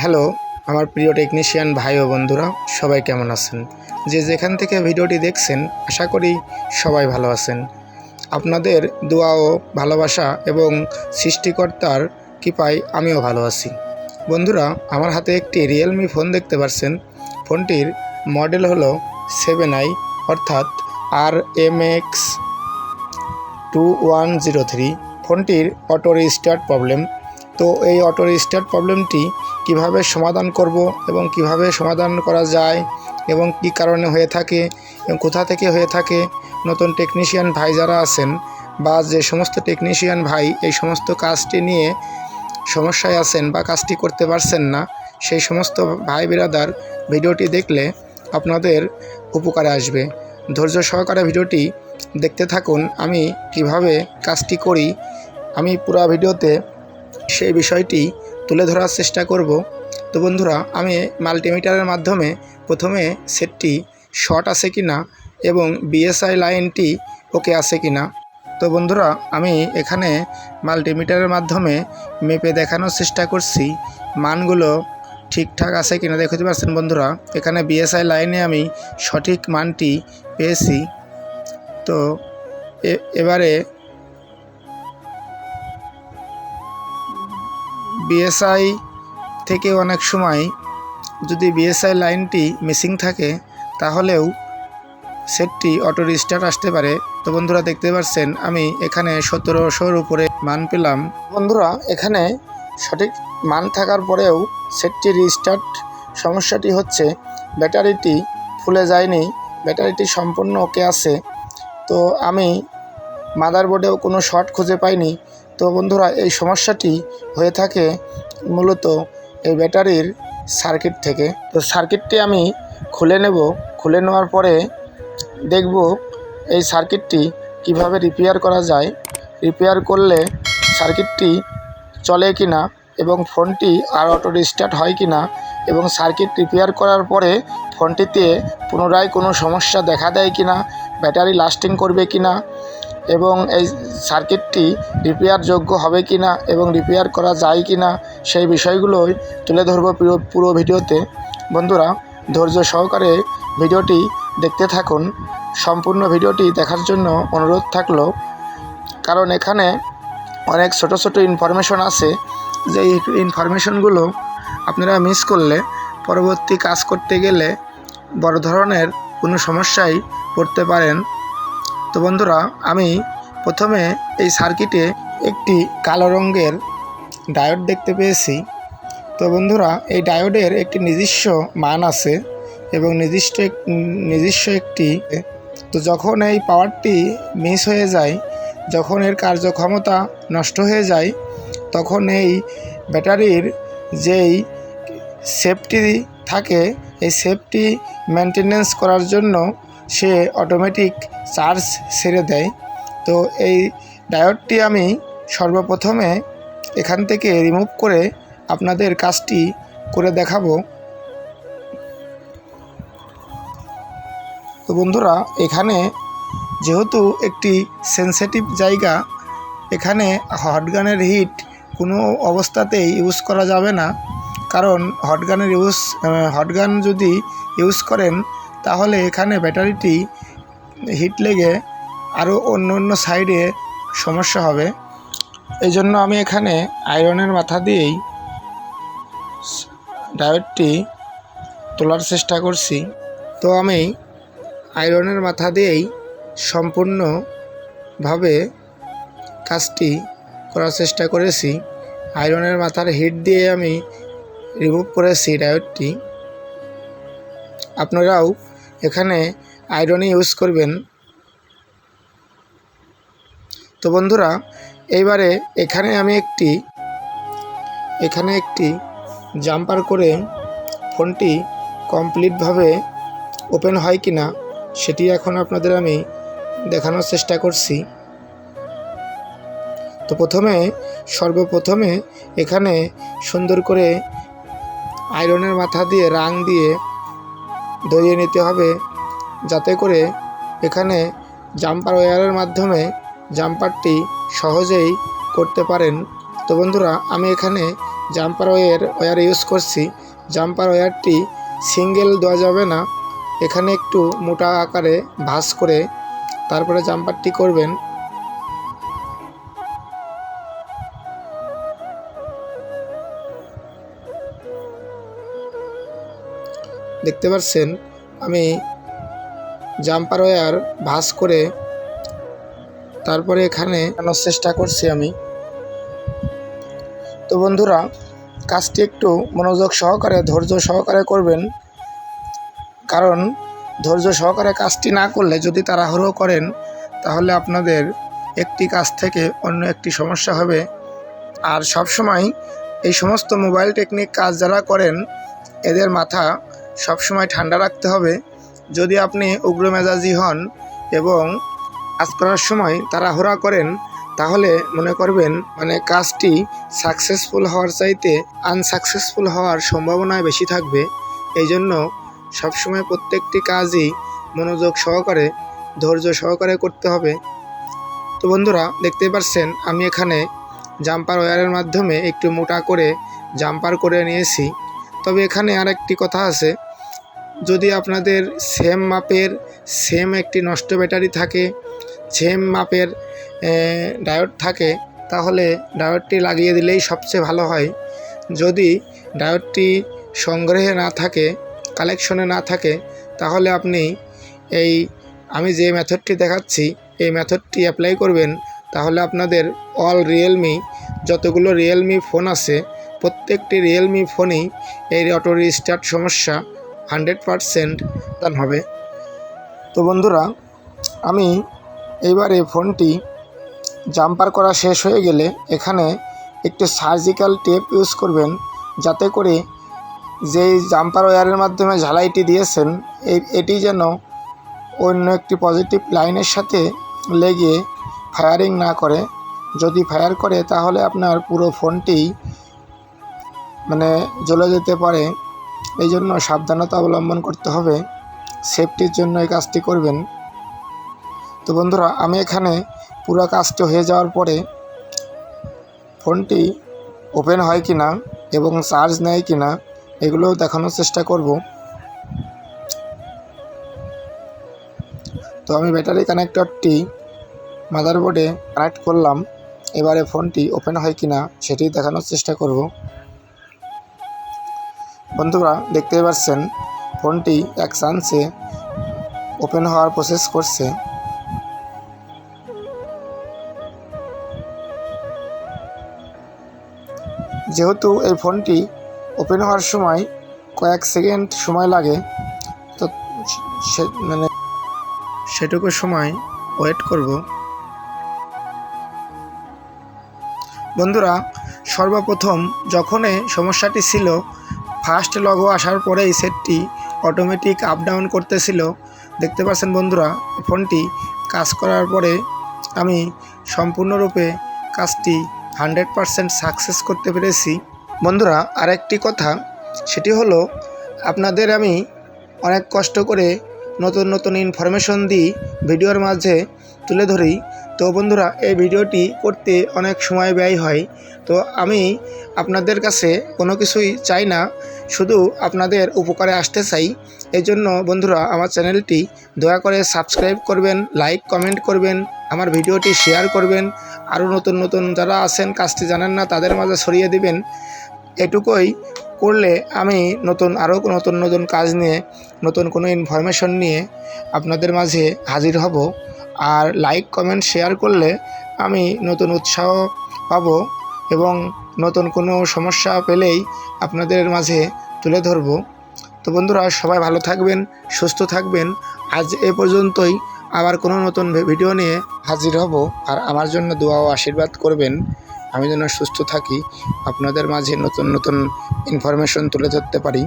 Hello, আমার প্রিয় technician ভাই ও বন্ধুরা, সবাই কেমন আছেন? যে যেখান থেকে ভিডিওটি দেখছেন, আশা করি সবাই ভালো আছেন। আপনাদের দোয়া ও ভালোবাসা এবং সৃষ্টিকর্তার কৃপায় আমিও ভালো আছি। বন্ধুরা, আমার হাতে একটি রিয়েলমি ফোন দেখতে পাচ্ছেন। ফোনটির মডেল হলো 7i অর্থাৎ RMX 2103। ফোনটির অটো রিস্টার্ট প্রবলেম। তো এই অটো রিস্টার্ট প্রবলেমটি কিভাবে সমাধান করব এবং কিভাবে সমাধান করা যায় এবং কী কারণে হয়ে থাকে এবং কোথা থেকে হয়ে থাকে, নতুন টেকনিশিয়ান ভাই যারা আছেন বা যে সমস্ত টেকনিশিয়ান ভাই এই সমস্ত কাজটি নিয়ে সমস্যায় আছেন বা কাজটি করতে পারছেন না, সেই সমস্ত ভাই বিরাদার ভিডিওটি দেখলে আপনাদের উপকারে আসবে। ধৈর্য সহকারে ভিডিওটি দেখতে থাকুন। আমি কিভাবে কাজটি করি আমি পুরো ভিডিওতে সেই বিষয়টি তুলে ধরার চেষ্টা করব। তো বন্ধুরা, আমি মাল্টিমিটারের মাধ্যমে প্রথমে সেটটি শর্ট আছে কিনা এবং বিএসআই লাইনটি ওকে আছে কিনা। তো বন্ধুরা, আমি এখানে মাল্টিমিটারের মাধ্যমে মেপে দেখানোর চেষ্টা করছি মানগুলো ঠিকঠাক আছে কিনা। দেখতে পাচ্ছেন বন্ধুরা, এখানে বিএসআই লাইনে আমি সঠিক মানটি পেয়েছি। তো এবারে বিএসআই থেকে অনেক সময় যদি বিএসআই লাইনটি মিসিং থাকে তাহলেও সেটটি অটো রিস্টার্ট আসতে পারে। তো বন্ধুরা, দেখতে পাচ্ছেন আমি এখানে 1700-র উপরে মান পেলাম। বন্ধুরা, এখানে সঠিক মান থাকার পরেও সেটটি রিস্টার্ট সমস্যাটি হচ্ছে ব্যাটারিটি ফুলে যায়নি, ব্যাটারিটি সম্পূর্ণ ওকে আছে। তো আমি মাদারবোর্ডেও কোনো শর্ট খুঁজে পাইনি। তো বন্ধুরা, এই সমস্যাটি হয়ে থাকে মূলত এই ব্যাটারির সার্কিট থেকে। তো সার্কিটটি আমি খুলে নেব। খুলে নেওয়ার পরে দেখব এই সার্কিটটি কিভাবে রিপেয়ার করা যায়, রিপেয়ার করলে সার্কিটটি চলে কিনা এবং ফোনটি আর অটো রিস্টার্ট হয় কিনা, এবং সার্কিট রিপেয়ার করার পরে ফোনটিতে পুনরায় কোনো সমস্যা দেখা দেয় কিনা, ব্যাটারি লাস্টিং করবে কিনা এবং এই সার্কিটটি রিপেয়ার যোগ্য হবে কিনা এবং রিপেয়ার করা যায় কিনা, সেই বিষয়গুলোই তুলে ধরব পুরো ভিডিওতে। বন্ধুরা, ধৈর্য সহকারে ভিডিওটি দেখতে থাকুন। সম্পূর্ণ ভিডিওটি দেখার জন্য অনুরোধ থাকলো, কারণ এখানে অনেক ছোট ছোট ইনফরমেশন আছে যে এই ইনফরমেশনগুলো আপনারা মিস করলে পরবর্তী কাজ করতে গেলে বড় ধরনের কোনো সমস্যায় পড়তে পারেন। তো বন্ধুরা, আমি প্রথমে এই সার্কিটে একটি কালো রঙের ডায়োড দেখতে পেয়েছি। তো বন্ধুরা, এই ডায়োডের একটি নিজস্ব মান আছে এবং নিজস্ব একটি, তো যখন এই পাওয়ারটি মিস হয়ে যায়, যখন এর কার্যক্ষমতা নষ্ট হয়ে যায়, তখন এই ব্যাটারির যেই সেফটি থাকে, এই সেফটি মেনটেনেন্স করার জন্য সে অটোমেটিক চার্জ ছেড়ে দেয়। তো এই ডায়োডটি আমি সর্বপ্রথমে এখান থেকে রিমুভ করে আপনাদের কাজটি করে দেখাবো। তো বন্ধুরা, এখানে যেহেতু একটি সেনসিটিভ জায়গা, এখানে হটগানের হিট কোনো অবস্থাতেই ইউজ করা যাবে না। কারণ হটগান যদি ইউজ করেন তাহলে এখানে ব্যাটারিটি হিট লেগে আরও অন্য সাইডে সমস্যা হবে। এই জন্য আমি এখানে আয়রনের মাথা দিয়েই ডায়োডটি তোলার চেষ্টা করছি। তো আমি আয়রনের মাথা দিয়েই সম্পূর্ণভাবে কাজটি করার চেষ্টা করেছি। আয়রনের মাথার হিট দিয়ে আমি রিমুভ করেছি ডায়োডটি। আপনারাও এখানে আয়রনই ইউজ করবেন। তো বন্ধুরা, এইবারে এখানে আমি একটি জাম্পার করে ফোনটি কমপ্লিটভাবে ওপেন হয় কিনা সেটি এখন আপনাদের আমি দেখানোর চেষ্টা করছি। তো সর্বপ্রথমে এখানে সুন্দর করে আয়রনের মাথা দিয়ে রাং দিয়ে ধরিয়ে নিতে হবে, যাতে করে এখানে জাম্পার ওয়্যারের মাধ্যমে জাম্পারটি সহজেই করতে পারেন। তো বন্ধুরা, আমি এখানে জাম্পার ওয়্যার ইউজ করছি। জাম্পার ওয়্যারটি সিঙ্গেল দেওয়া যাবে না, এখানে একটু মোটা আকারে ভাঁজ করে তারপরে জাম্পারটি করবেন। দেখতে পাচ্ছেন আমি জাম্পার ওয়্যার ভাঁজ করে তারপরে এখানে আনার চেষ্টা করছি আমি। তো বন্ধুরা, কাজটি একটু মনোযোগ সহকারে ধৈর্য সহকারে করবেন, কারণ ধৈর্য সহকারে কাজটি না করলে যদি তাড়াহুড়ো করেন তাহলে আপনাদের একটি কাজ থেকে অন্য একটি সমস্যা হবে। আর সবসময় এই সমস্ত মোবাইল টেকনিক কাজ যারা করেন এদের মাথা সবসময় ঠান্ডা রাখতে হবে। যদি আপনি উগ্র মেজাজি হন এবং কাজ করার সময় তাড়াহুড়া করেন তাহলে মনে করবেন কাজটি সাকসেসফুল হওয়ার চাইতে আনসাকসেসফুল হওয়ার সম্ভাবনায় বেশি থাকবে। এই জন্য সবসময় প্রত্যেকটি কাজই মনোযোগ সহকারে ধৈর্য সহকারে করতে হবে। তো বন্ধুরা, দেখতে পাচ্ছেন আমি এখানে জাম্পার ওয়্যারের মাধ্যমে একটু মোটা করে জাম্পার করে নিয়েছি। তবে এখানে আরেকটি কথা আছে, যদি আপনাদের সেম মাপের সেম একটি নষ্ট ব্যাটারি থাকে, সেম মাপের ডায়োড থাকে, তাহলে ডায়োডটি লাগিয়ে দিলেই সবচেয়ে ভালো হয়। যদি ডায়োডটি সংগ্রহে না থাকে, কালেকশনে না থাকে, তাহলে আপনি আমি যে মেথডটি দেখাচ্ছি এই মেথডটি অ্যাপ্লাই করবেন। তাহলে আপনাদের রিয়েলমি যতগুলো রিয়েলমি ফোন আছে প্রত্যেকটি রিয়েলমি ফোনেই এই অটো রিস্টার্ট সমস্যা 100% সমাধান হবে। তো বন্ধুরা, আমি এইবারে ফোনটি জাম্পার করা শেষ হয়ে গেলে এখানে একটি সার্জিক্যাল টেপ ইউজ করবেন, যাতে করে যেই জাম্পার ওয়্যারের মাধ্যমে ঝালাইটি দিয়েছেন এটি যেন অন্য একটি পজিটিভ লাইনের সাথে লেগে ফায়ারিং না করে। যদি ফায়ার করে তাহলে আপনার পুরো ফোনটি জ্বলে যেতে পারে। এই জন্য সাবধানতা অবলম্বন করতে হবে, সেফটির জন্য এই কাজটি করবেন। তো বন্ধুরা, আমি এখানে পুরো কাজটি হয়ে যাওয়ার পরে ফোনটি ওপেন হয় কিনা এবং চার্জ নেয় কিনা এগুলো দেখানোর চেষ্টা করব। তো আমি ব্যাটারি কানেক্টরটি মাদারবোর্ডে কানেক্ট করলাম, এবারে ফোনটি ওপেন হয় কিনা সেটি দেখানোর চেষ্টা করব। বন্ধুরা, দেখতে পাচ্ছেন ফোনটি এক চান্সে ওপেন হওয়ার প্রসেস করছে। যেহেতু এই ফোনটি ওপেন হওয়ার সময় কয়েক সেকেন্ড সময় লাগে, তো সেটুকু সময় ওয়েট করব। বন্ধুরা, সর্বপ্রথম যখন সমস্যাটি ছিল ফার্স্ট লগো আসার পরেই সেটটি অটোমেটিক আপ ডাউন করতেছিল। দেখতে পাচ্ছেন বন্ধুরা, ফোনটি কাজ করার পরে আমি সম্পূর্ণরূপে কাজটি 100% সাকসেস করতে পেরেছি। বন্ধুরা, আরেকটি কথা, সেটি হলো আপনাদের আমি অনেক কষ্ট করে নতুন নতুন ইনফরমেশন দিই, ভিডিওর মাঝে তুলে ধরি। তো বন্ধুরা, এই ভিডিওটি করতে অনেক সময় ব্যয় হয়। তো আমি আপনাদের কাছে কোনো কিছুই চাই না, শুধু আপনাদের উপকারে আসতে চাই। এই জন্য বন্ধুরা, আমার চ্যানেলটি দয়া করে সাবস্ক্রাইব করবেন, লাইক কমেন্ট করবেন, আমার ভিডিওটি শেয়ার করবেন। আরও নতুন নতুন যারা আছেন কাজটি জানেন না তাদের মাঝে ছড়িয়ে দিবেন। এটুকুই করলে আমি আরও নতুন নতুন কাজ নিয়ে, নতুন কোনো ইনফরমেশন নিয়ে আপনাদের মাঝে হাজির হব। আর লাইক কমেন্ট শেয়ার করলে আমি নতুন উৎসাহ পাব এবং নতুন কোনো সমস্যা পেলেই আপনাদের মাঝে তুলে ধরব। তো বন্ধুরা, সবাই ভালো থাকবেন, সুস্থ থাকবেন। আজ এ পর্যন্তই, আবার কোনো নতুন ভিডিও নিয়ে হাজির হব। আর আমার জন্য দোয়া ও আশীর্বাদ করবেন, আমি যেন সুস্থ থাকি, আপনাদের মাঝে নতুন নতুন ইনফরমেশন তুলে ধরতে পারি।